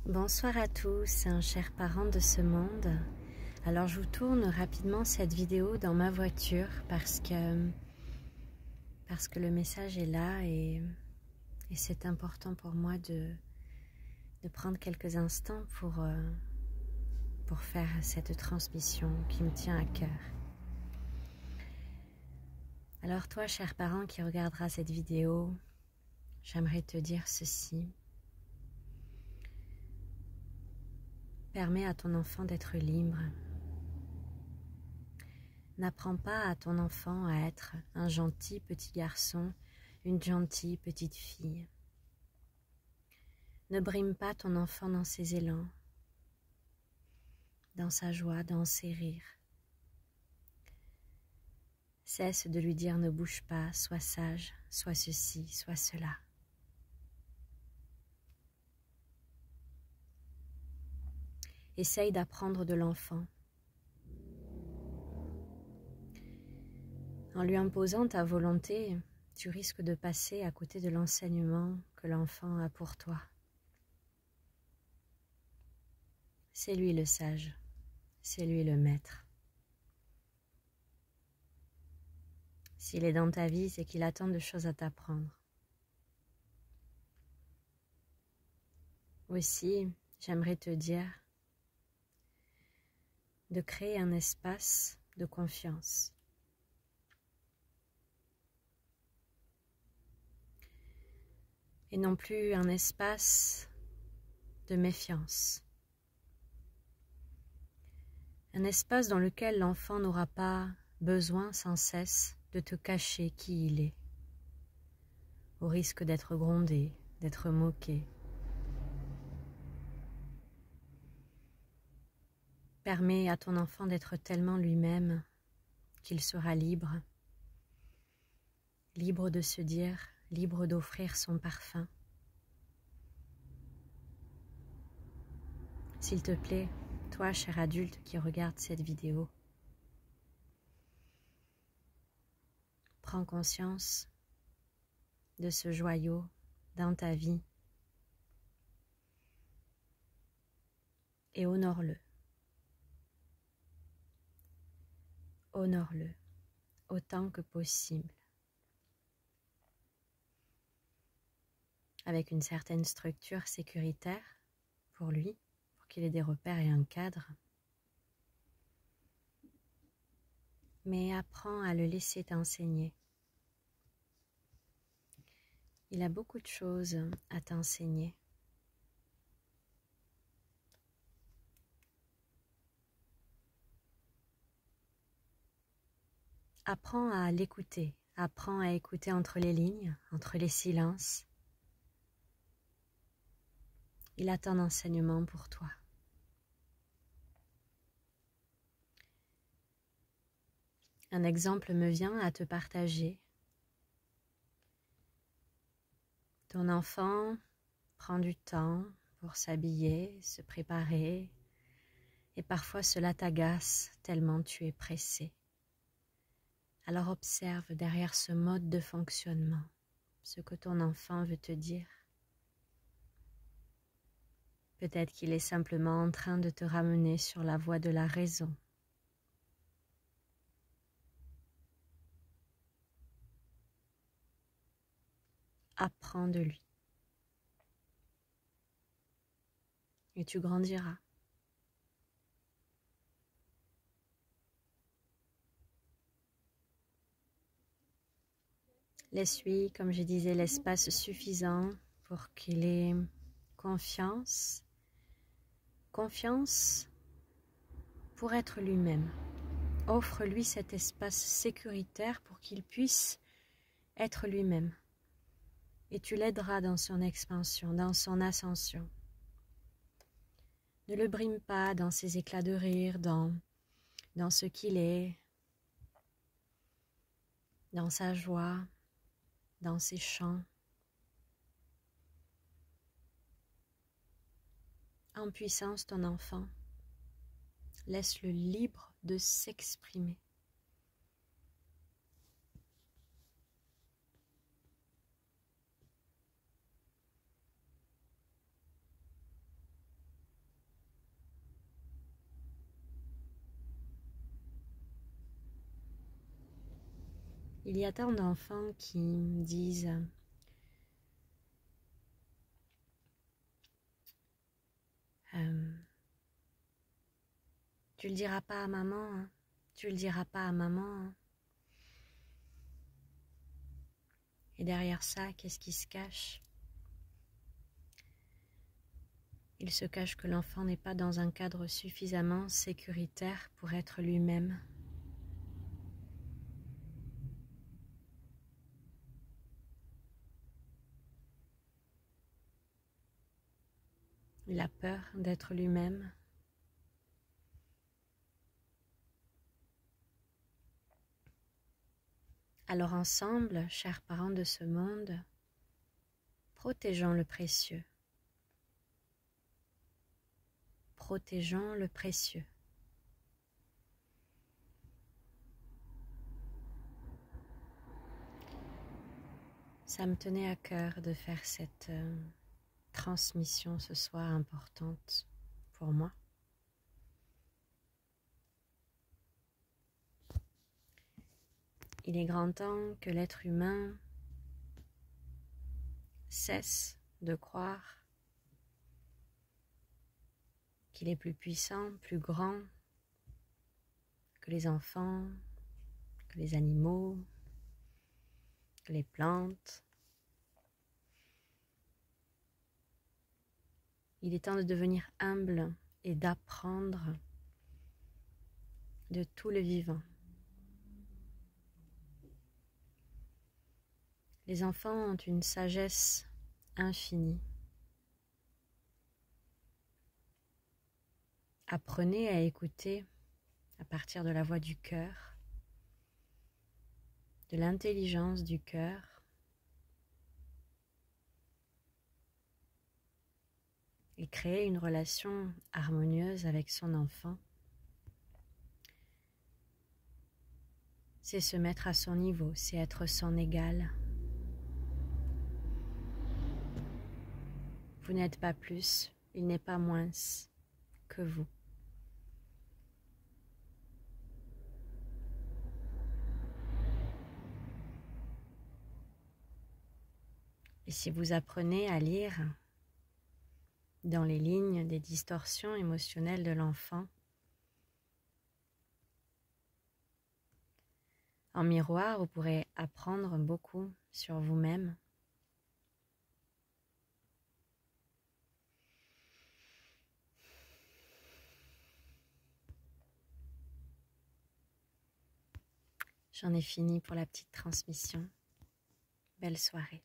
Bonsoir à tous, chers parents de ce monde. Alors je vous tourne rapidement cette vidéo dans ma voiture parce que le message est là et c'est important pour moi de prendre quelques instants pour faire cette transmission qui me tient à cœur. Alors toi, cher parent qui regarderas cette vidéo, j'aimerais te dire ceci. Permets à ton enfant d'être libre. N'apprends pas à ton enfant à être un gentil petit garçon, une gentille petite fille. Ne brime pas ton enfant dans ses élans, dans sa joie, dans ses rires. Cesse de lui dire ne bouge pas, sois sage, sois ceci, sois cela. Essaye d'apprendre de l'enfant. En lui imposant ta volonté, tu risques de passer à côté de l'enseignement que l'enfant a pour toi. C'est lui le sage, c'est lui le maître. S'il est dans ta vie, c'est qu'il a tant de choses à t'apprendre. Aussi, j'aimerais te dire de créer un espace de confiance. Et non plus un espace de méfiance. Un espace dans lequel l'enfant n'aura pas besoin sans cesse de te cacher qui il est, au risque d'être grondé, d'être moqué. Permets à ton enfant d'être tellement lui-même qu'il sera libre, libre de se dire, libre d'offrir son parfum. S'il te plaît, toi, cher adulte qui regarde cette vidéo, prends conscience de ce joyau dans ta vie et honore-le. Honore-le autant que possible. Avec une certaine structure sécuritaire pour lui, pour qu'il ait des repères et un cadre. Mais apprends à le laisser t'enseigner. Il a beaucoup de choses à t'enseigner. Apprends à l'écouter, apprends à écouter entre les lignes, entre les silences. Il a tant d'enseignements pour toi. Un exemple me vient à te partager. Ton enfant prend du temps pour s'habiller, se préparer, et parfois cela t'agace tellement tu es pressé. Alors observe derrière ce mode de fonctionnement ce que ton enfant veut te dire. Peut-être qu'il est simplement en train de te ramener sur la voie de la raison. Apprends de lui. Et tu grandiras. Laisse-lui, comme je disais, l'espace suffisant pour qu'il ait confiance. Confiance pour être lui-même. Offre-lui cet espace sécuritaire pour qu'il puisse être lui-même. Et tu l'aideras dans son expansion, dans son ascension. Ne le brime pas dans ses éclats de rire, dans ce qu'il est, dans sa joie, dans ses chants. En puissance ton enfant, laisse-le libre de s'exprimer. Il y a tant d'enfants qui me disent tu le diras pas à maman, hein? Tu le diras pas à maman. Hein? Et derrière ça, qu'est-ce qui se cache? Il se cache que l'enfant n'est pas dans un cadre suffisamment sécuritaire pour être lui-même. Il a peur d'être lui-même. Alors ensemble, chers parents de ce monde, protégeons le précieux. Protégeons le précieux. Ça me tenait à cœur de faire cette transmission ce soir importante pour moi. Il est grand temps que l'être humain cesse de croire qu'il est plus puissant, plus grand que les enfants, que les animaux, que les plantes. Il est temps de devenir humble et d'apprendre de tout le vivant. Les enfants ont une sagesse infinie. Apprenez à écouter à partir de la voix du cœur, de l'intelligence du cœur, et créer une relation harmonieuse avec son enfant. C'est se mettre à son niveau, c'est être son égal. Vous n'êtes pas plus, il n'est pas moins que vous. Et si vous apprenez à lire dans les lignes des distorsions émotionnelles de l'enfant, en miroir, vous pourrez apprendre beaucoup sur vous-même. J'en ai fini pour la petite transmission. Belle soirée.